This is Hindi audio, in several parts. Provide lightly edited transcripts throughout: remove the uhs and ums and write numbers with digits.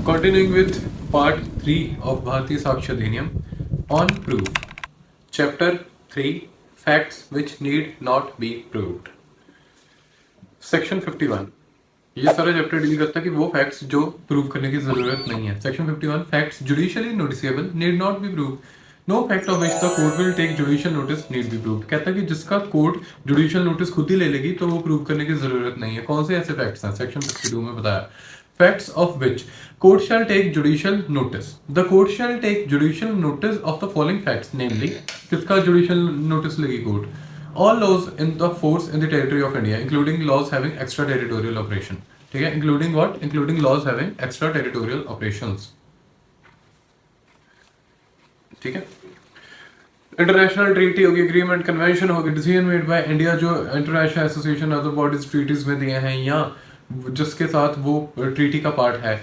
Continuing with part 3 of Bharatiya Sakshya Adhiniyam on proof. Chapter 3 Facts which need not be proved. Section 51 ये सारा चैप्टर डील करता है कि वो फैक्ट्स जो प्रूव करने की जरूरत नहीं है. Section 51 Facts judicially noticeable need not be proved. No fact of which the court will take judicial notice need be proved. कहता है कि जिसका कोर्ट जुडिशियल नोटिस खुद ही ले लेगी तो वो प्रूव करने की जरूरत नहीं है. कौन से ऐसे फैक्ट्स हैं? सेक्शन 52 में बताया. Facts of which court shall take judicial notice. The court shall take judicial notice of the following facts, namely, किसका judicial notice लेगी court? All laws in the force in the territory of India, including laws having extraterritorial operation. ठीक है, including what? Including laws having extraterritorial operations. ठीक है. इंटरनेशनल ट्रीटी होगी, एग्रीमेंट, कन्वेंशन होगी, डिसीजन मेड बाय इंडिया जो international association other bodies treaties में दिए हैं या जिसके साथ वो ट्रीटी का पार्ट है.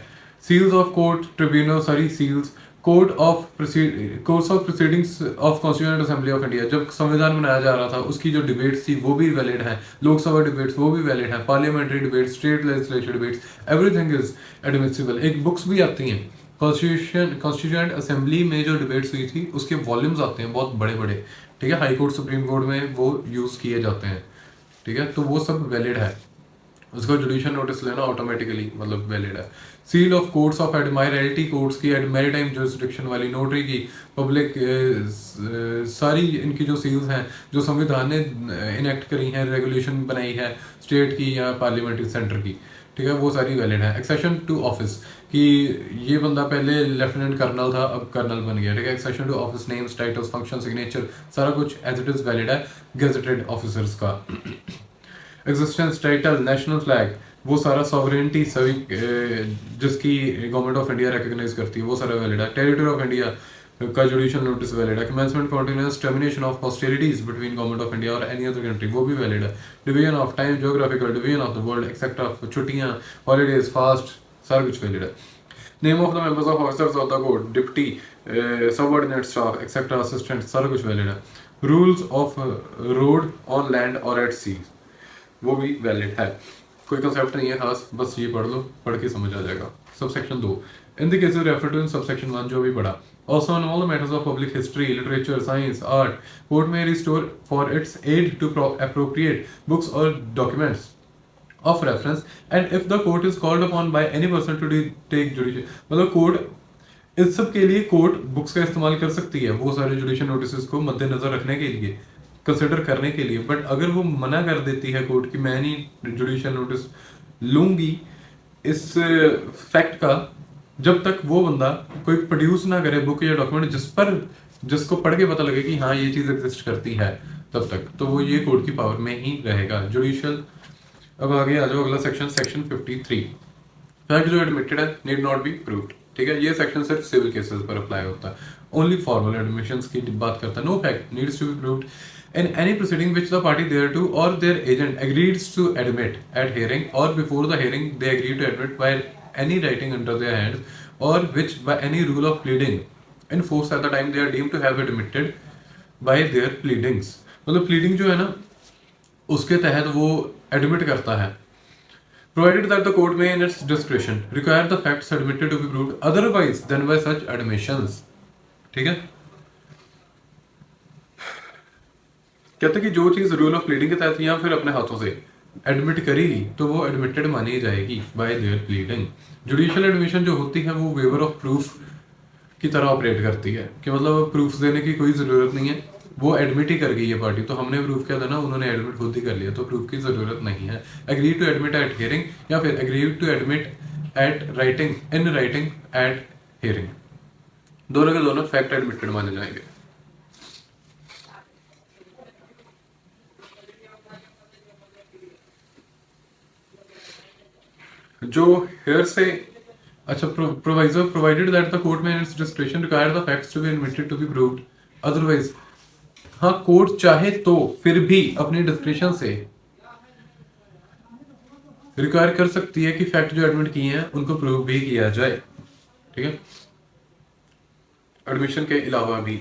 Seals of court tribunal sorry seals court of proceedings of constituent assembly of India. जब संविधान बनाया जा रहा था उसकी जो डिबेट्स थी वो भी वैलिड है. लोकसभा डिबेट्स वो भी वैलिड है. Parliamentary debates, state legislative debates, everything is admissible. एक बुक्स भी आती हैं कॉन्स्टिट्यूएंट असेंबली में जो डिबेट्स हुई थी उसके वॉल्यूम्स आते हैं बहुत बड़े बड़े. ठीक है, हाई कोर्ट सुप्रीम कोर्ट में वो यूज किए जाते हैं. ठीक है, तो वो सब वैलिड है. उसका जुडिशियल नोटिस लेना ऑटोमेटिकली मतलब वैलिड है. Seal of courts of admiralty courts की, मैरीटाइम जुरिस्डिक्शन वाली, नोटरी की, पब्लिक सारी इनकी जो सील्स हैं जो संविधान ने इनेक्ट करी हैं, रेगुलेशन बनाई है स्टेट की या पार्लियामेंट्री सेंटर की. ठीक है, वो सारी वैलिड है. एक्सेशन टू ऑफिस कि ये बंदा पहले लेफ्टिनेंट कर्नल था अब कर्नल बन गया. ठीक है, accession to office, names, titles, function, signature सारा कुछ एज इट इज वैलिड है गेजेटेड ऑफिसर्स का. एग्जिस्टेंस, टाइटल, नेशनल फ्लैग वो सारा, सॉवरेनिटी सभी जिसकी गवर्नमेंट ऑफ इंडिया रिकॉग्नाइज करती है वो सारा वैलिड है. टेरिटरी ऑफ इंडिया का जुडिशियल नोटिस वैलिड है. Commencement, continuous, termination of hostilities between government of India और एनी अदर कंट्री वो भी वैलिड है. Division of time, geographical division of the world etcetera, छुट्टियां, हॉलीडेज, फास्ट सारा कुछ वैलिड है. Name of the members of officers of the court, deputy, subordinate staff etcetera, assistant सारा कुछ वैलिड है. Rules of road on land और एट सी वो भी वैलिड है. कोई कंसेप्ट नहीं है खास, बस ये पढ़ लो, पढ़ के समझ आ जाएगा. Sub section 2 in the cases refer to in sub section 1 जो भी पढ़ा. Also on all the matters of public history, literature, science, art, court may restore for its aid to appropriate books or documents of reference and if the court is called upon by any person to take judicial मतलब कोर्ट इस सब के लिए कोर्ट बुक्स का इस्तेमाल कर सकती है वो सारे जुडिशियल नोटिस को मद्देनजर रखने के लिए, कंसिडर करने के लिए. बट अगर वो मना कर देती है कोर्ट कि मैं नहीं जुडिशियल नोटिस लूंगी इस फैक्ट का जब तक वो बंदा कोई प्रोड्यूस ना करे बुक या डॉक्यूमेंट जिसको पढ़ के पता लगे कि हाँ ये चीज एग्जिस्ट करती है, तब तक तो वो ये कोर्ट की पावर में ही रहेगा जुडिशियल. अब आगे आ जाओ अगला सेक्शन, सेक्शन 53. फैक्ट जो एडमिटेड है नीड नॉट बी प्रूव्ड. ठीक है, ये सेक्शन सिर्फ सिविल केसेस पर अप्लाई होता है. ओनली फॉर्मल एडमिशंस की बात करता है. No fact needs to be proved in any proceeding which the party thereto or their agent agrees to admit at hearing or before the hearing they agree to admit by any writing under their hands or which by any rule of pleading in force at the time they are deemed to have admitted by their pleadings. मतलब pleading जो है ना उसके तहत वो admit करता है. Provided that the court may in its discretion require the facts admitted to be proved otherwise than by such admissions. ठीक है, कहते कि जो चीज रूल ऑफ प्लीडिंग के तहत या फिर अपने हाथों से एडमिट करेगी तो वो एडमिटेड मानी जाएगी bye there pleading. Judicial admission जो होती है वो वेवर ऑफ प्रूफ की तरह ऑपरेट करती है कि मतलब प्रूफ देने की कोई जरूरत नहीं है, वो एडमिट ही कर गई है पार्टी तो हमने प्रूफ किया था ना, उन्होंने एडमिट खुद ही कर लिया तो प्रूफ की जरूरत नहीं है. Agree to admit at hearing या फिर agree to admit at writing in writing at hearing, दोनों के दोनों फैक्ट एडमिटेड माने जाएंगे. जो हेयर से अच्छा proviso provided that the court में in its description require the facts to be admitted to be proved otherwise. हाँ, कोर्ट चाहे तो फिर भी अपनी डिस्क्रिप्शन से रिक्वायर कर सकती है कि फैक्ट जो एडमिट किए हैं उनको प्रूव भी किया जाए. ठीक है, एडमिशन के अलावा भी.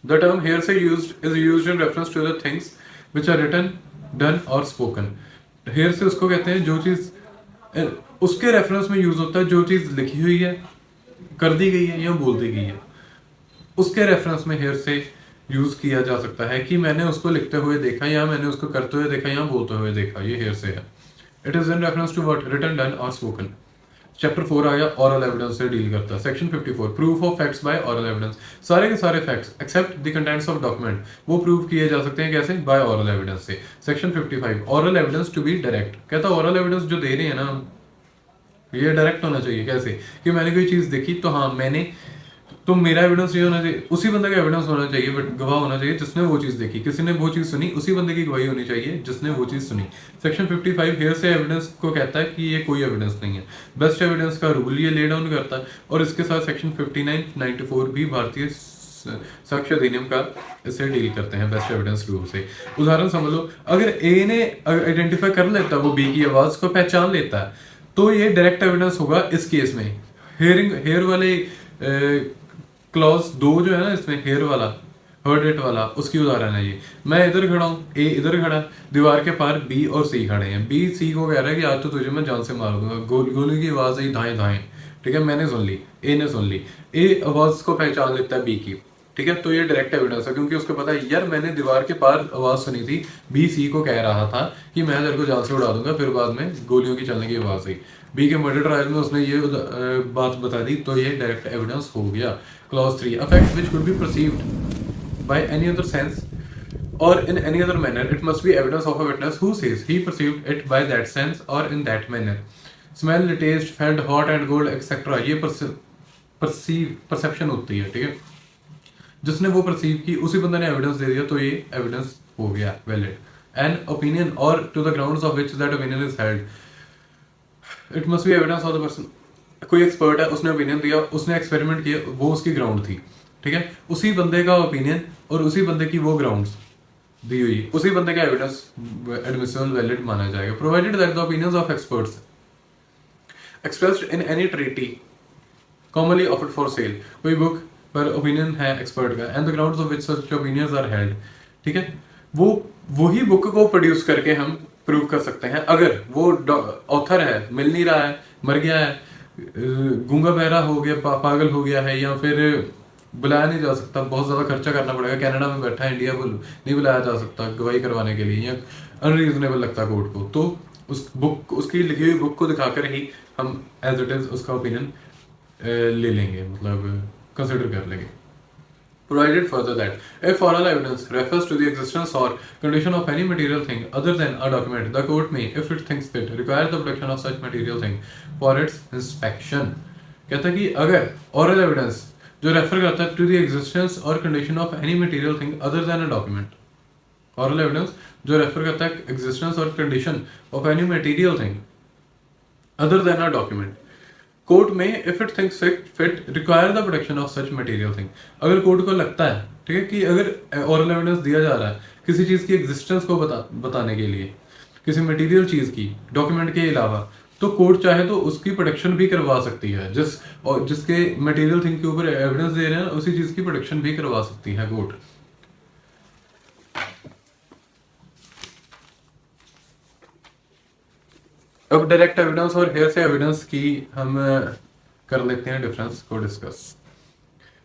The term hearsay is used in reference to the things which are written, done or spoken. Hearsay उसको कहते हैं जो चीज उसके रेफरेंस में यूज होता है, जो चीज लिखी हुई है, कर दी गई है या बोल दी गई है, उसके रेफरेंस में हेयर से यूज किया जा सकता है कि मैंने उसको लिखते हुए देखा या मैंने उसको करते हुए देखा या बोलते हुए देखा, ये हेयर से है। It is in reference to what, written, done और स्पोकन। चैप्टर 4 आ गया, ऑरल एविडेंस से डील करता है। Section 54, proof of facts by oral evidence. सारे के सारे facts except the contents of document वो प्रूव किए जा सकते हैं कैसे, बाय ऑरल एविडेंस से। Section 55, oral evidence to be direct. कहता है ऑरल एविडेंस जो दे रहे हैं ना हम, ये डायरेक्ट होना चाहिए। कैसे कि मैंने कोई चीज देखी तो हाँ मैंने, तो मेरा एविडेंस ये होना चाहिए, उसी बंदे का एविडेंस होना चाहिए, बट गवाह होना चाहिए जिसने वो चीज देखी। किसी ने वो चीज सुनी, उसी बंदे की गवाही होनी चाहिए जिसने वो चीज सुनी। सेक्शन 55 हेयर से एविडेंस को कहता है कि ये कोई एविडेंस नहीं है। बेस्ट एविडेंस का रूल ये ले डाउन करता है। और इसके साथ सेक्शन 59, 94 भी भारतीय साक्ष्य अधिनियम का इससे डील करते हैं, बेस्ट एविडेंस रूल से। उदाहरण समझ लो, अगर ए ने आइडेंटिफाई कर लेता है, वो बी की आवाज को पहचान लेता है, तो ये डायरेक्ट एविडेंस होगा इस केस में। हेयर वाले क्लॉज 2 जो है ना इसमें, हेयर वाला, हर्ड इट वाला, उसकी उदाहरण है ये। मैं इधर खड़ा हूँ, ए इधर खड़ा है, दीवार के पार बी और सी खड़े हैं। बी सी को कह रहा है कि आज तो तुझे मैं जान से मार दूंगा, गोली की आवाज आई धाएं धाएं, ठीक है, मैंने सुन ली, ए ने सुन ली। ए आवाज को पहचान लेता है बी की, ठीक है, तो ये डायरेक्ट एविडेंस है, क्योंकि उसको पता है यार मैंने दीवार के पार आवाज सुनी थी, बी सी को कह रहा था कि मैं तेरे को जान से उड़ा दूंगा, फिर बाद में गोलियों की चलने की आवाज आई। बी के मर्डर ट्रायल में उसने ये बात बता दी, तो ये डायरेक्ट एविडेंस हो गया। Clause 3, a fact which could be perceived by any other sense or in any other manner, it must be evidence of a witness who says he perceived it by that sense or in that manner. Smell, taste, felt, hot and cold, etc. ये परसेप्शन होती है, ठीक है। जिसने वो परसीव की उसी बंदे ने एविडेंस दे दिया, तो ये एविडेंस हो गया वैलिड। एन ओपिनियन और to the grounds of which that opinion is held, it must be evidence of the person. कोई एक्सपर्ट है, उसने ओपिनियन दिया, उसने एक्सपेरिमेंट किया, वो उसकी ग्राउंड थी, ठीक है, उसी बंदे का ओपिनियन और उसी बंदे की वो ग्राउंड्स दी हुई, उसी बंदे का एविडेंस एडमिसिबल वैलिड माना जाएगा, provided that the opinions of experts expressed in any treaty commonly offered for sale. कोई बुक पर ओपिनियन है एक्सपर्ट का, and the grounds of which such opinions are held, ठीक है, वो वही बुक को प्रोड्यूस करके हम प्रूव कर सकते हैं। अगर वो ऑथर है, मिल नहीं रहा है, मर गया है, गूंगा बहरा हो गया, पागल हो गया है, या फिर बुलाया नहीं जा सकता, बहुत ज्यादा खर्चा करना पड़ेगा, कनाडा में बैठा है, इंडिया को नहीं बुलाया जा सकता गवाही करवाने के लिए, या अनरीजनेबल लगता कोर्ट को, तो उस बुक, उसकी लिखी हुई बुक को दिखाकर ही हम एज इट इज उसका ओपिनियन ले लेंगे, मतलब कंसिडर कर लेंगे। Provided further that if oral evidence refers to the existence or condition of any material thing other than a document, the court may, if it thinks fit, require the production of such material thing for its inspection. कहता है कि अगर oral evidence जो रेफर करता है to the existence or condition of any material thing other than a document, oral evidence जो रेफर करता है existence or condition of any material thing other than a document, court में if it thinks fit require the production of such material thing. अगर कोर्ट को लगता है, ठीक है, कि अगर ऑरल एविडेंस दिया जा रहा है किसी चीज की एग्जिस्टेंस को बताने के लिए, किसी मटेरियल चीज की डॉक्यूमेंट के अलावा, तो कोर्ट चाहे तो उसकी प्रोडक्शन भी करवा सकती है। जिसके मटेरियल थिंग के ऊपर एविडेंस दे रहे हैं उसी चीज की प्रोडक्शन भी करवा सकती है कोर्ट। अब डायरेक्ट एविडेंस और हेयर से एविडेंस की हम कर लेते हैं डिफरेंस को डिस्कस।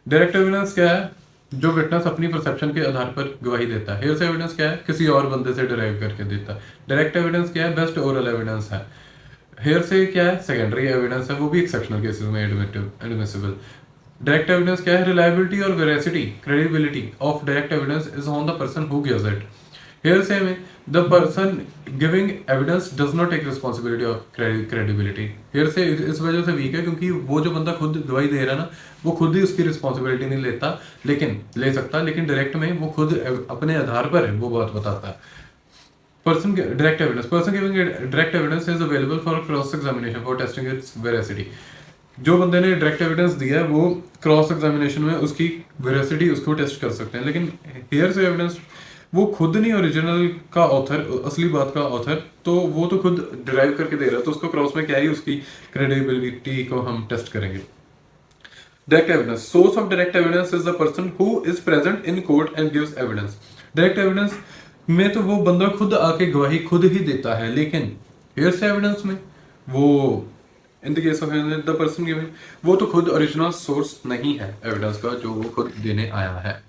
डायरेक्ट एविडेंस क्या है, जो विटनेस अपनी परसेप्शन के आधार पर गवाही देता है। हेयर से एविडेंस क्या है, किसी और बंदे से डिराइव करके देता है। डायरेक्ट एविडेंस क्या है, बेस्ट ओरल एविडेंस है। हेयर से क्या है, सेकेंडरी एविडेंस है, वो भी एक्सेप्शनल केसेस में एडमिसिबल। डायरेक्ट एविडेंस क्या है, रिलायबिलिटी और veracity, credibility of direct evidence is on the person who gives it. Hearsay में the person giving evidence does not take responsibility of credibility. Hearsay इस वजह से वीक है क्योंकि वो जो बंदा खुद गवाही दे रहा है ना, वो खुद ही उसकी रिस्पॉन्सिबिलिटी नहीं लेता, लेकिन ले सकता, लेकिन डायरेक्ट में वो खुद अपने आधार पर वो बात बताता है। Person direct evidence, person giving direct evidence is available for cross examination for testing it's veracity. जो बंदे ने डायरेक्ट एविडेंस दिया है वो क्रॉस एग्जामिनेशन में उसकी वेरासिटी उसको टेस्ट कर सकते हैं। लेकिन हेयर से एविडेंस वो खुद नहीं ओरिजिनल का ऑथर, असली बात का ऑथर, तो वो तो खुद डिराइव करके दे रहा है, तो उसको क्रॉस में क्या ही उसकी क्रेडिबिलिटी को हम टेस्ट करेंगे। Direct evidence, source of direct evidence is the person who is present in court and gives evidence. Direct evidence में तो वो बंदा खुद आके गवाही खुद ही देता है, लेकिन हेयरसे एविडेंस में वो in the case of the person given वो तो खुद ओरिजिनल सोर्स नहीं है एविडेंस का जो वो खुद देने आया है।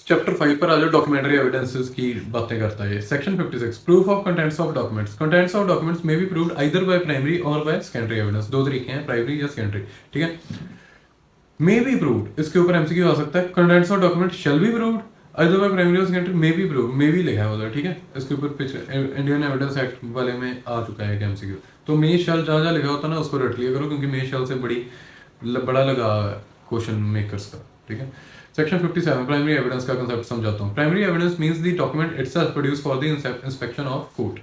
चैप्टर 5 पर आ जाओ, डॉक्यूमेंट्री एविडेंसेस की बातें करता है। Section 56 proof of contents of documents. Contents of documents में be proved either by primary और बाय सेकेंडरी एविडेंस। दो तरीके हैं, प्राइमरी या सेकेंडरी, ठीक है। मे बी प्रूव्ड, इसके ऊपर एमसीक्यू आ सकता है। Contents of document shall be proved either by primary और secondary. May be proved, may be लिखा है उधर, ठीक है। इसके ऊपर पिछले इंडियन एविडेंस एक्ट वाले में आ चुका है एमसीक्यू। तो मे शैल जहाँ जहाँ लिखा होता है ना उसको रट लिया करो, क्योंकि मे शैल से बड़ा लगा क्वेश्चन मेकर्स का, ठीक है। सेक्शन 57 प्राइमरी एविडेंस का कंसेप्ट समझाता हूँ। Primary evidence means the document itself produce for the inspection of court.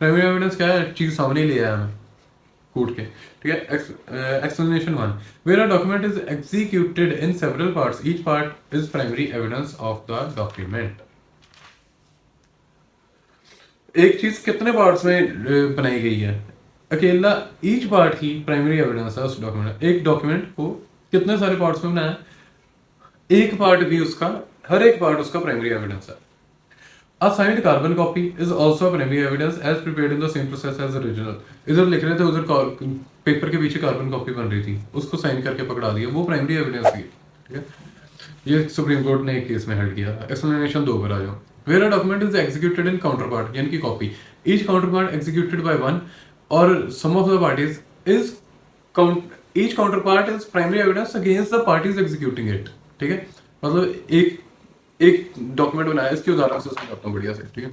Primary evidence क्या है? चीज सामने ले आया मैं कोर्ट के, ठीक है। Explanation 1 where a document is executed in several parts, each part is primary evidence of the document. एक चीज कितने पार्ट्स में बनाई गई है? अकेला ईच पार्ट ही प्राइमरी एविडेंस है उस डॉक्यूमेंट। एक डॉक्यूमेंट को कितने सारे पार्ट्स में बनाया, एक पार्ट भी उसका, हर एक पार्ट उसका प्राइमरी एविडेंस है। A signed carbon copy is also a primary evidence as prepared in the same process as original। इधर लिख रहे थे, उधर पेपर के पीछे कार्बन कॉपी बन रही थी, उसको साइन करके पकड़ा दिया, वो प्राइमरी एविडेंस थी, ठीक है। ये सुप्रीम कोर्ट ने एक केस में हेल्ड किया था। एक्सप्लेनेशन 2 पर आ जाओ। Where a document is executed in counterpart यानी कि copy, each counterpart executed by one or some of the parties is each counterpart is primary evidence against the parties executing it, ठीक है। मतलब एक डॉक्यूमेंट बनाया, इसकी उदाहरण से समझाता हूँ बढ़िया से, ठीक है।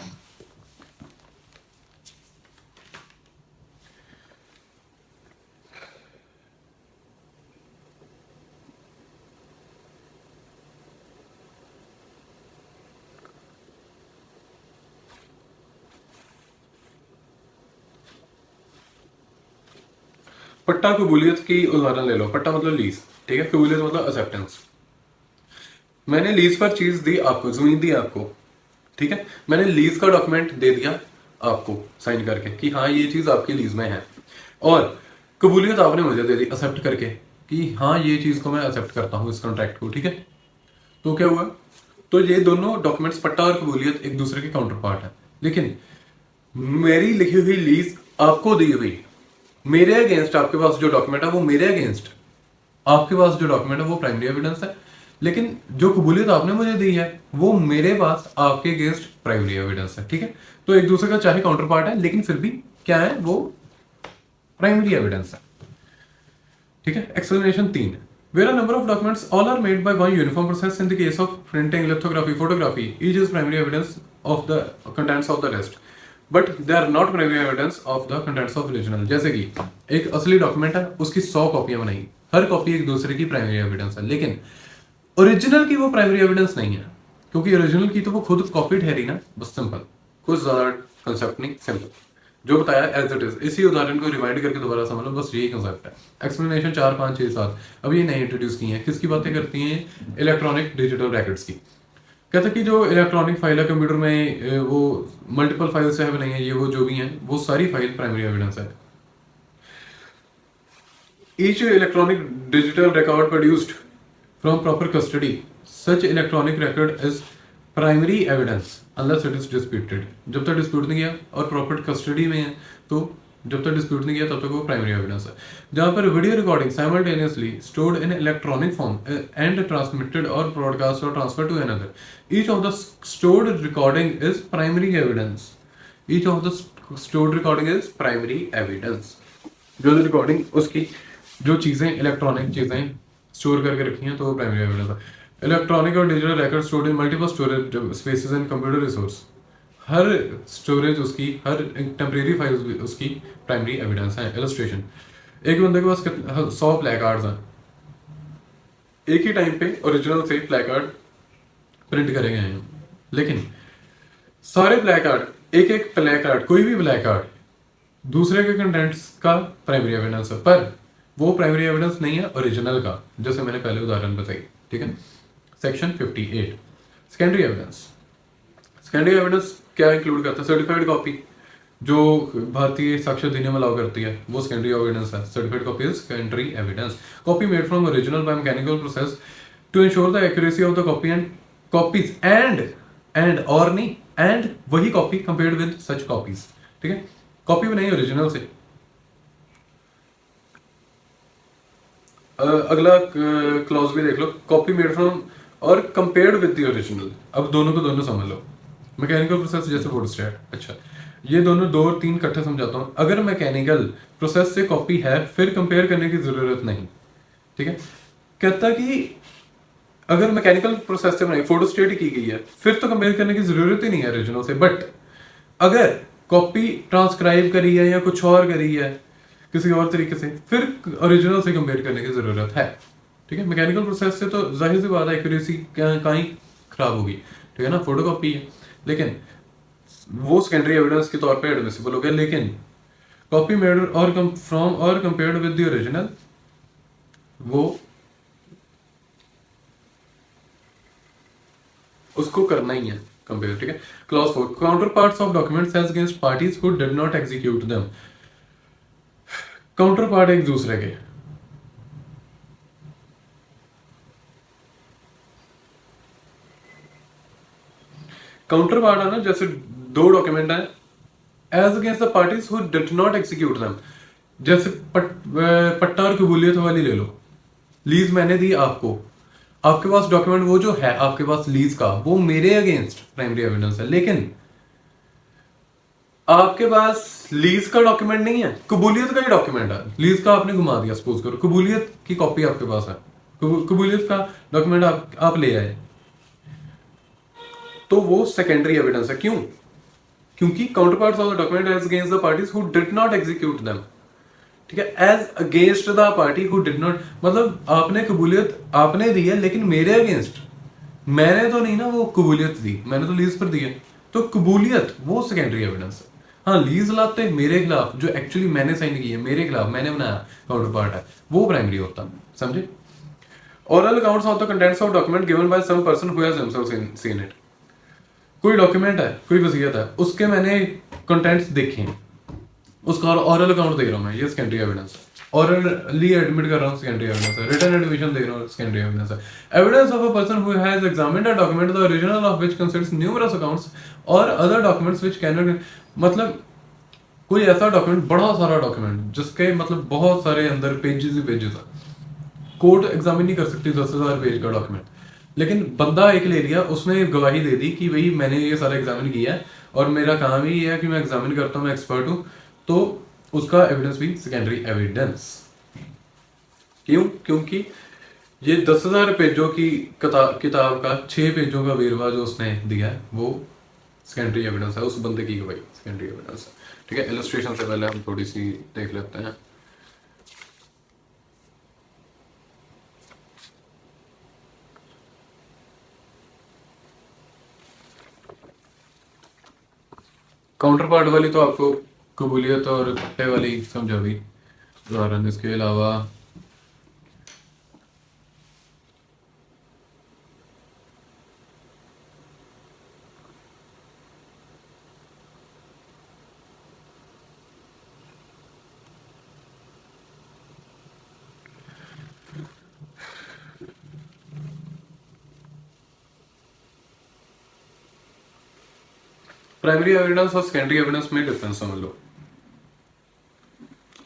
पट्टा कबूलियत की उदाहरण ले लो। पट्टा मतलब लीज, ठीक है। कबूलियत मतलब एक्सेप्टेंस। मैंने लीज पर चीज दी आपको, जमीन दी आपको, ठीक है। मैंने लीज का डॉक्यूमेंट दे दिया आपको साइन करके कि हाँ ये चीज आपकी लीज में है, और कबूलियत आपने मुझे दे दी एक्सेप्ट करके कि हाँ ये चीज को मैं एक्सेप्ट करता हूँ, इस कॉन्ट्रैक्ट को, ठीक है। तो क्या हुआ? तो ये दोनों डॉक्यूमेंट्स पट्टा और कबूलियत एक दूसरे के काउंटर पार्ट है, लेकिन मेरी लिखी हुई लीज आपको दी हुई, मेरे अगेंस्ट आपके पास जो डॉक्यूमेंट है वो मेरे अगेंस्ट आपके पास जो डॉक्यूमेंट है वो प्राइमरी एविडेंस है, लेकिन जो कबूलियत आपने मुझे दी है वो मेरे पास आपके अगेंस्ट प्राइमरी एविडेंस है, ठीक है। तो एक दूसरे का चाहे काउंटर पार्ट है, लेकिन फिर भी क्या है, वो प्राइमरी एविडेंस है, ठीक है। Explanation 3 where a number of documents all are made by one uniform process in the case of printing, lithography, photography each is primary evidence of the contents of the rest but they are not primary evidence of the contents of original। जैसे कि एक असली डॉक्यूमेंट है, उसकी 100 कॉपियां बनाई, हर कॉपी एक दूसरे की प्राइमरी एविडेंस है, लेकिन ओरिजिनल की वो प्राइमरी एविडेंस नहीं है, क्योंकि ओरिजिनल की तो वो खुद कॉपी ठहरी ना, बस सिंपल, कुछ ज्यादा कंसेप्ट नहीं, सिंपल जो बताया एज इट इज। इसी उदाहरण को रिवाइंड करके दोबारा समझ लो, बस यही कंसेप्ट है। एक्सप्लेनेशन 4, 5, 6, 7 अब ये नई इंट्रोड्यूस की हैं। किसकी बातें करती हैं? इलेक्ट्रॉनिक डिजिटल रिकॉर्ड्स की। कहते कि जो इलेक्ट्रॉनिक फाइल है कंप्यूटर में, वो मल्टीपल फाइल से बनाई है, ये वो जो भी हैं, वो सारी फाइल प्राइमरी एविडेंस है। Each electronic digital record produced from proper custody, such electronic record is primary evidence unless it is disputed. जब तक डिस्प्यूट नहीं किया और प्रॉपर कस्टडी में है, तो जब तक डिस्प्यूट नहीं किया तब तक वो प्राइमरी एविडेंस है। जहां पर video recording simultaneously stored in electronic form and transmitted और ब्रॉडकास्ट और transfer to another, each of the stored recording is primary evidence. Each of the stored recording is primary evidence. जो रिकॉर्डिंग उसकी जो चीजें इलेक्ट्रॉनिक चीजें स्टोर करके रखी हैं, तो वो प्राइमरी एविडेंस है। इलेक्ट्रॉनिक और digital record stored in multiple storage spaces and computer resource, her storage उसकी, हर टेम्परेरी फाइल उसकी प्राइमरी एविडेंस है। इलस्ट्रेशन, एक बंदे के पास 100 प्ले कार्ड्स हैं, एक ही टाइम पे ओरिजिनल से प्ले कार्ड प्रिंट करे गए हैं, लेकिन सारे प्ले कार्ड, एक एक प्ले कार्ड, कोई भी प्ले कार्ड दूसरे के कंटेंट्स का प्राइमरी एविडेंस है, पर वो प्राइमरी एविडेंस नहीं है ओरिजिनल का, जैसे मैंने पहले उदाहरण बताई, ठीक है। Section 58 secondary evidence. Secondary evidence क्या इंक्लूड करता है? सर्टिफाइड कॉपी, जो भारतीय साक्ष्य अधिनियम अलाउ करती है, वो सेकेंडरी एविडेंस है। Certified copy is secondary evidence. Copy made from original by mechanical process to ensure the accuracy of the copy and copies and और नहीं एंड वही copy compared with such copies, ठीक है, कॉपी बनाई ओरिजिनल से। अगला क्लॉज भी देख लो, कॉपी मेड फ्रॉम और कंपेयर्ड विद द ओरिजिनल। अब दोनों को दोनों समझ लो, मैकेनिकल प्रोसेस जैसे फोटोस्टैट, अच्छा ये दोनों दो और तीन इकट्ठे समझाता हूँ। अगर मैकेनिकल प्रोसेस से कॉपी है फिर कंपेयर करने की जरूरत नहीं, ठीक है। कहता कि अगर मैकेनिकल प्रोसेस से बनाई फोटोस्टेट की गई है फिर तो कंपेयर करने की जरूरत ही नहीं है ओरिजिनल से। बट अगर कॉपी ट्रांसक्राइब करी है या कुछ और करी है किसी और तरीके से, फिर ओरिजिनल से कंपेयर करने की जरूरत है, ठीक है। मैकेनिकल प्रोसेस से तो जाहिर सी बात है एक्यूरेसी कहीं खराब होगी, ठीक है ना, फोटोकॉपी है, लेकिन वो सेकेंडरी एविडेंस के तौर पे एडमिसिबल हो गया। लेकिन कॉपी मेड और फ्रॉम और कंपेयर्ड विद द ओरिजिनल, वो उसको करना ही है कंपेयर, ठीक है। Clause 4, counter parts of documents as against parties who did not execute them. Counter part एक दूसरे के, काउंटर पार्ट है ना, जैसे दो डॉक्यूमेंट है as against the parties who did not execute them. जैसे पट्टा और कबूलियत वाली ले लो, लीज मैंने दी आपको, आपके पास डॉक्यूमेंट वो जो है आपके पास लीज का, वो मेरे अगेंस्ट प्राइमरी एविडेंस है। लेकिन आपके पास लीज का डॉक्यूमेंट नहीं है, कबूलियत का ही डॉक्यूमेंट है। लीज का आपने घुमा दिया, सपोज करो कबूलियत की कॉपी आपके पास है, कबूलियत का डॉक्यूमेंट आप ले आए, तो वो सेकेंडरी एविडेंस है। क्यों? क्योंकि counter parts of the document as against the parties who did not execute them, ठीक है। As against the party who did not, मतलब आपने कबूलियत आपने दी है लेकिन मेरे अगेंस्ट, मैंने तो नहीं ना वो कबूलियत दी, मैंने तो लीज पर दी है, तो कबूलियत वो सेकेंडरी एविडेंस है। हाँ, लीज लाते मेरे खिलाफ, जो एक्चुअली मैंने साइन की है मेरे खिलाफ, मैंने बनाया काउंटर पार्ट है, वो प्राइमरी होता, समझे। Oral accounts of the contents of document given by some person who has himself seen it. कोई डॉक्यूमेंट है, कोई वसीयत है, उसके मैंने कंटेंट्स देखे हैं, उसका ऑरल अकाउंट दे रहा हूं मैं, ये सेकेंडरी एविडेंस है। ऑरली एडमिट कर रहा हूं, सेकेंडरी एविडेंस है। रिटन एडमिशन दे रहा हूं, सेकेंडरी एविडेंस है। Evidence of a person who has examined a document the original of which consists numerous accounts और other documents which can not, मतलब कोई ऐसा डॉक्यूमेंट, बड़ा सारा डॉक्यूमेंट जिसके मतलब बहुत सारे अंदर पेजेस ही पेजेस है, कोर्ट एग्जामिन नहीं कर सकती 10,000 पेज का डॉक्यूमेंट, लेकिन बंदा एक ले लिया, उसने गवाही दे दी कि भाई मैंने ये सारा एग्जामिन किया है और मेरा काम ही है कि मैं एग्जामिन करता हूँ, मैं एक्सपर्ट हूँ, तो उसका एविडेंस भी सेकेंडरी एविडेंस। क्यों? क्योंकि ये 10,000 पेजों की किताब का 6 पेजों का वेरवा जो उसने दिया है वो सेकेंडरी एविडेंस है, उस बंदे की गवाही सेकेंडरी एविडेंस है, ठीक है। इलस्ट्रेशन से पहले हम थोड़ी सी देख लेते हैं। काउंटर पार्ट वाली तो आपको कबूलियत और पट्टे वाली समझा भी उदाहरण, इसके अलावा प्राइमरी एविडेंस और सेकेंडरी एविडेंस में डिफरेंस समझ लो।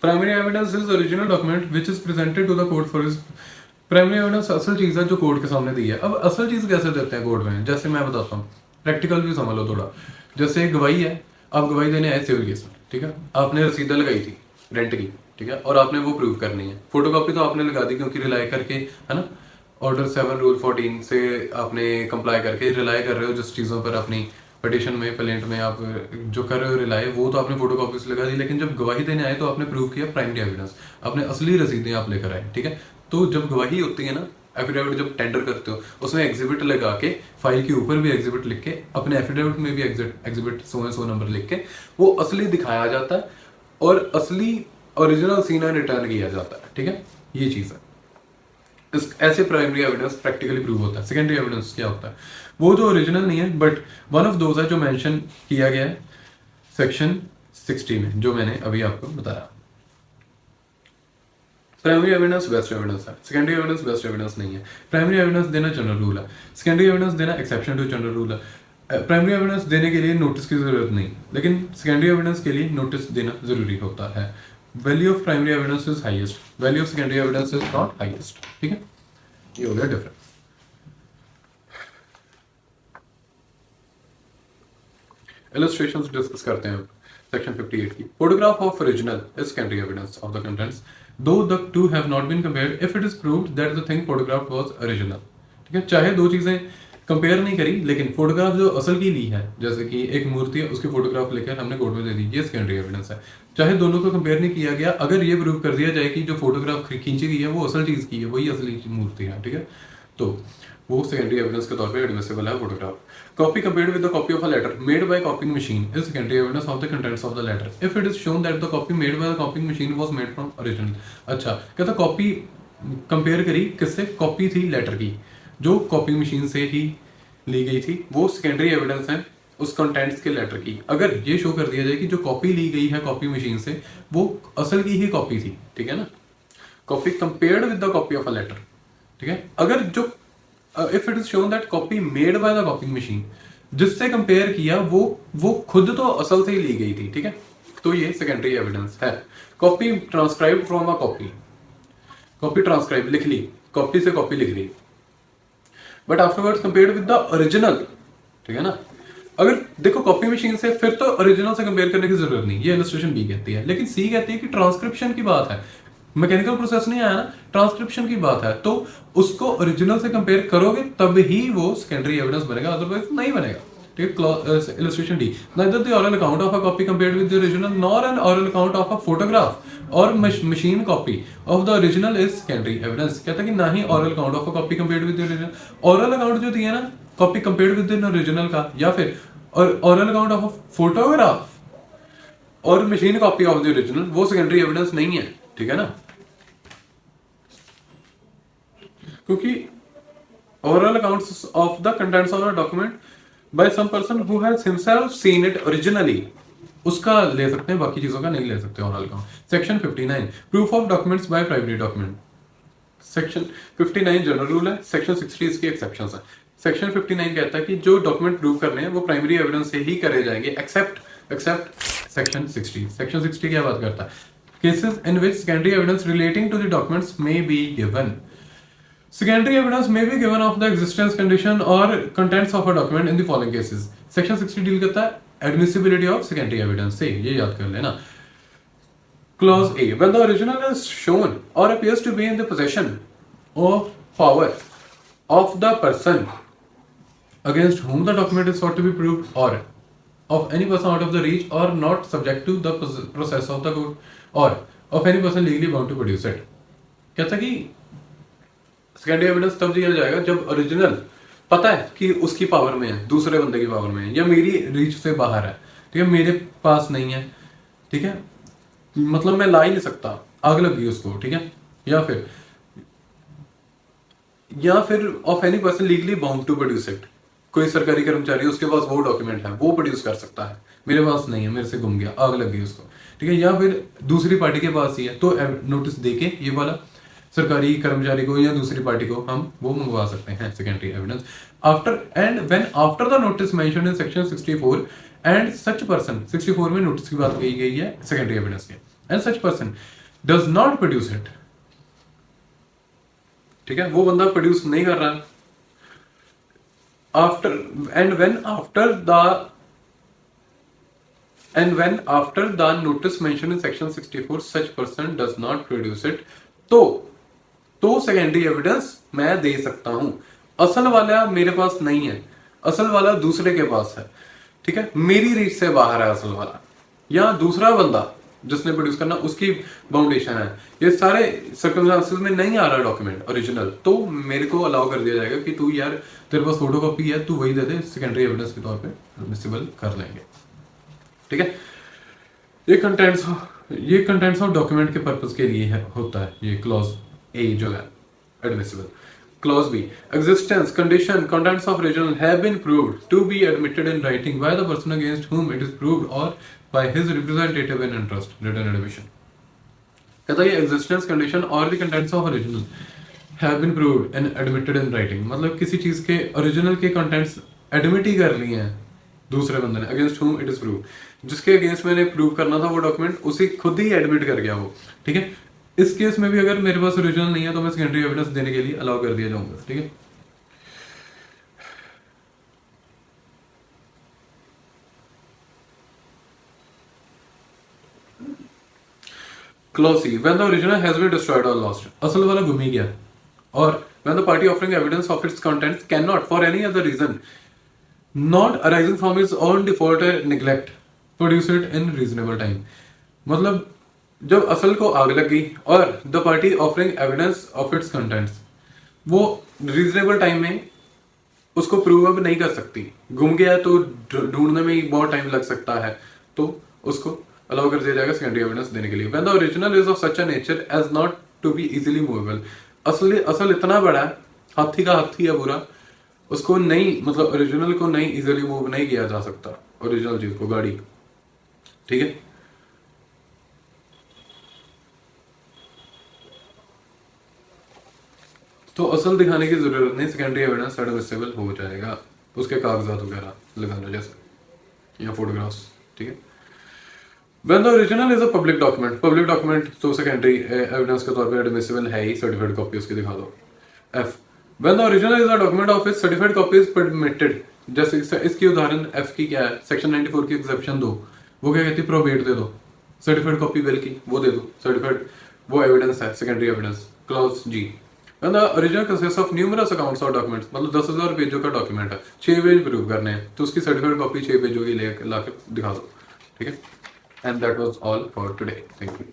Primary evidence is original document which is presented to the court for his, primary evidence असल चीज है जो कोर्ट के सामने दी है। अब असल चीज कैसे देते हैं कोर्ट में, जैसे मैं बताता हूँ, प्रैक्टिकल भी समझ लो थोड़ा। जैसे गवाही है, आप गवाही देने आए सिविल केस में, ठीक है, आपने रसीदें लगाई थी रेंट की, ठीक है, और आपने वो प्रूव करनी है। फोटोकॉपी तो आपने लगा दी क्योंकि रिलाई करके, है ना, ऑर्डर 7 रूल 14 से आपने कंप्लाई करके रिलाई कर रहे हो जिस चीज़ों पर अपनी पटिशन में प्लेंट में आप जो कर रहे हो रिलाई, वो तो आपने फोटोकॉपी से लगा दी। लेकिन जब गवाही देने आए तो आपने प्रूव किया प्राइमरी एविडेंस, आपने असली रसीदें आप लेकर आए, ठीक है। तो जब गवाही होती है ना, एफिडेविट जब टेंडर करते हो उसमें एग्जिबिट लगा के, फाइल के ऊपर भी एग्जिबिट लिख के, अपने एफिडेविट में भी एग्जिबिट 100 नंबर लिख के वो असली दिखाया जाता है और असली ओरिजिनल सीन रिटर्न किया जाता है, ठीक है। ये चीज़ है, इस ऐसे प्राइमरी एविडेंस प्रैक्टिकली प्रूव होता है। सेकेंडरी एविडेंस क्या होता है, वो जो ओरिजिनल नहीं है बट वन ऑफ दोज है जो मेंशन किया गया है सेक्शन 60 में, जो मैंने अभी आपको बताया। प्राइमरी एविडेंस बेस्ट एविडेंस है, सेकेंडरी एविडेंस बेस्ट एविडेंस नहीं है। प्राइमरी एविडेंस देना जनरल रूल है, सेकेंडरी एविडेंस देना एक्सेप्शन टू जनरल रूल है। प्राइमरी एविडेंस देने के लिए नोटिस की जरूरत नहीं, लेकिन सेकेंडरी एविडेंस के लिए नोटिस देना जरूरी होता है। Value of primary evidence is highest, value of secondary evidence is not highest. ठीक है, ये हो गया डिफरेंस। इलस्ट्रेशंस डिस्कस करते हैं सेक्शन 58 की। Photograph of original is secondary evidence of the contents though the two have not been compared if it is proved that the thing photograph was original. ठीक है, चाहे दो चीजें कंपेयर नहीं करी, लेकिन फोटोग्राफ जो असल की ली है, जैसे कि एक मूर्ति है उसकी फोटोग्राफ लेकर हमने कोर्ट में दे दी, ये सेकेंडरी एविडेंस है। चाहे दोनों को कंपेयर नहीं किया गया, अगर ये प्रूव कर दिया जाए कि जो फोटोग्राफ खींची गई है वो असल चीज की है, वही असली मूर्ति है, ठीक है, तो वो सेकेंडरी एविडेंस के तौर पे एडमिसिबल है photograph. Copy compared with the copy of a letter made by copying machine is secondary evidence of the contents of the letter if it is shown that the copy made by the copying machine was made from original. अच्छा, कहता कॉपी कंपेयर करी किससे, कॉपी थी लेटर की जो कॉपी मशीन से ही ली गई थी, वो सेकेंडरी एविडेंस है उस कंटेंट्स के लेटर की। अगर ये शो कर दिया जाए कि जो कॉपी ली गई है कॉपी मशीन से वो असल की ही कॉपी थी, ठीक है ना, copy compared with the copy of a letter, ठीक है। अगर जो if it is shown that copy made by the copying machine, जिससे कंपेयर किया वो खुद तो असल से ही ली गई थी, ठीक है, तो ये सेकेंडरी एविडेंस है। Copy transcribe from a copy, copy transcribe लिख ली, कॉपी से कॉपी लिख ली, but afterwards compared with the original, ठीक है ना। अगर देखो कॉपी मशीन से, फिर तो ओरिजिनल से कंपेयर करने की जरूरत नहीं, ये इलस्ट्रेशन बी कहती है। लेकिन सी कहती है कि ट्रांसक्रिप्शन की बात है, मैकेनिकल प्रोसेस नहीं आया ना, ट्रांसक्रिप्शन की बात है, तो उसको ओरिजिनल से कंपेयर करोगे तब ही वो सेकेंडरी एविडेंस बनेगा, अदरवाइज नहीं बनेगा। ठीक है, illustration D, neither the oral account of a copy compared with the original nor an oral account of a photograph और machine copy of the original is secondary evidence. कहता है कि ना ही oral account of a copy compared with the original, oral account जो दिया ना copy compared with the original का, या फिर oral account of a photograph और machine copy of the original, वो सेकेंडरी एविडेंस नहीं है, ठीक है ना, क्योंकि oral accounts of the contents of the document by some person who has himself seen it originally, उसका ले सकते हैं, बाकी चीजों का नहीं ले सकते oral account। Section 59 proof of documents by primary document, section 59 general rule है, सेक्शन 60 इसकी एक्सेप्शंस है। सेक्शन 59 कहता है कि जो डॉक्यूमेंट प्रूव करने हैं वो प्राइमरी एविडेंस से ही करे जाएंगे, एक्सेप्ट सेक्शन 60। सेक्शन 60 क्या बात करता है, cases in which secondary evidence relating to the documents may be given. Secondary evidence may be given of the existence, condition or contents of a document in the following cases। Section 60 deal करता है admissibility of secondary evidence से, ये याद कर लेना। Clause A, when the original is shown or appears to be in the possession of power of the person against whom the document is sought to be proved, or of any person out of the reach or not subject to the process of the court, or of any person legally bound to produce it। कहता है कि सेकेंडरी एविडेंस तब दिया जाएगा जब ओरिजिनल पता है कि उसकी पावर में है, दूसरे बंदे की पावर में है, या मेरी रीच से बाहर है, ठीक है, मेरे पास नहीं है, ठीक है, मतलब मैं ला ही नहीं सकता, आग लग गई उसको, ठीक है, या फिर of any person legally bound to produce it, कोई सरकारी कर्मचारी उसके पास वो डॉक्यूमेंट है, वो प्रोड्यूस कर सकता है, मेरे पास नहीं है, मेरे से गुम गया, आग लग गई उसको, ठीक है, या फिर दूसरी पार्टी के पास ही है, तो नोटिस देके ये वाला सरकारी कर्मचारी को या दूसरी पार्टी को हम वो मंगवा सकते हैं, secondary evidence. After and when after the notice mentioned in section 64 and such person, 64 में नोटिस की बात कही गई है सेकेंडरी एविडेंस के, and such person does not produce it, ठीक है, वो बंदा प्रोड्यूस नहीं कर रहा, after and when after the notice mentioned in section 64 such person does not produce it, तो सेकेंडरी एविडेंस मैं दे सकता हूं। असल वाला मेरे पास नहीं है, असल वाला दूसरे के पास है, ठीक है, मेरी रीच से बाहर है असल वाला, या दूसरा बंदा जिसने प्रोड्यूस करना उसकी बाउंडेशन है, ये सारे सर्कमस्टेंसेस में नहीं आ रहा डॉक्यूमेंट ओरिजिनल, तो मेरे को अलाउ कर दिया जाएगा कि तू यार तेरे पास फोटोकॉपी है, तू वही दे दे, सेकेंडरी एविडेंस के तौर पे एडमिसिबल कर लेंगे, ठीक है। ये कंटेंट्स ऑफ डॉक्यूमेंट के पर्पस के लिए है, होता है ये क्लॉज ए जो है admissible. Clause B, existence, condition, contents of original have been proved to be admitted in writing by the person against whom it is proved or by his representative in interest, written admission. कहता है एग्जिस्टेंस कंडीशन और the contents of original have been proved and admitted in writing, मतलब किसी चीज के ओरिजिनल के कंटेंट्स एडमिट ही कर लिए हैं दूसरे बंदे ने, अगेंस्ट हुम इट इज प्रूव, जिसके अगेंस्ट मैंने प्रूव करना था वो डॉक्यूमेंट उसी खुद ही एडमिट कर गया वो, ठीक है। इस केस में भी अगर मेरे पास ओरिजिनल नहीं है तो मैं सेकेंडरी एविडेंस देने के लिए अलाउ कर दिया जाऊंगा, ठीक है। Clause C, when the original has been destroyed or lost, असल वाला गुम ही गया, और when the party offering evidence of its contents cannot for any other reason not arising from its own default or neglect produce it in reasonable time, मतलब जब असल को आग लग गई और the party offering evidence of its contents वो रीजनेबल टाइम में उसको प्रूव अप नहीं कर सकती, गुम गया तो ढूंढने में ही बहुत टाइम लग सकता है, तो उसको अलाउ कर दिया जाएगा सेकेंडरी एविडेंस देने के लिए। When the original is of such a nature as not to be easily movable, असल इतना बड़ा है, हाथी का हाथी है पूरा, उसको नहीं, मतलब ओरिजिनल को नहीं इजीली मूव नहीं किया जा सकता, ओरिजिनल चीज को, गाड़ी, ठीक है। तो असल दिखाने की जरूरत नहीं, सेकेंडरी एविडेंस एडमिसिबल हो जाएगा, उसके कागजात वगैरह लगाना जैसे या फोटोग्राफ्स, ठीक है। When the original is a public document तो सेकेंडरी एविडेंस के तौर पे एडमिसिबल है ही, सर्टिफाइड कॉपी उसकी दिखा दो। F, when the original is a document of its certified copy is permitted, जैसे इसकी उदाहरण F की क्या है, सेक्शन 94 की एक्सेप्शन दो, वो क्या कहती है, प्रोबेट दे दो, सर्टिफाइड कॉपी बिल की वो दे दो, सर्टिफाइड वो एविडेंस है, secondary evidence. Clause G, when the original consists of numerous accounts or documents, मतलब 10,000 पेजों का डॉक्यूमेंट है, 6 पेज प्रूव करने हैं, तो उसकी सर्टिफाइड कॉपी 6 पेजों की ला कर दिखा दो, ठीक है। And that was all for today. Thank you.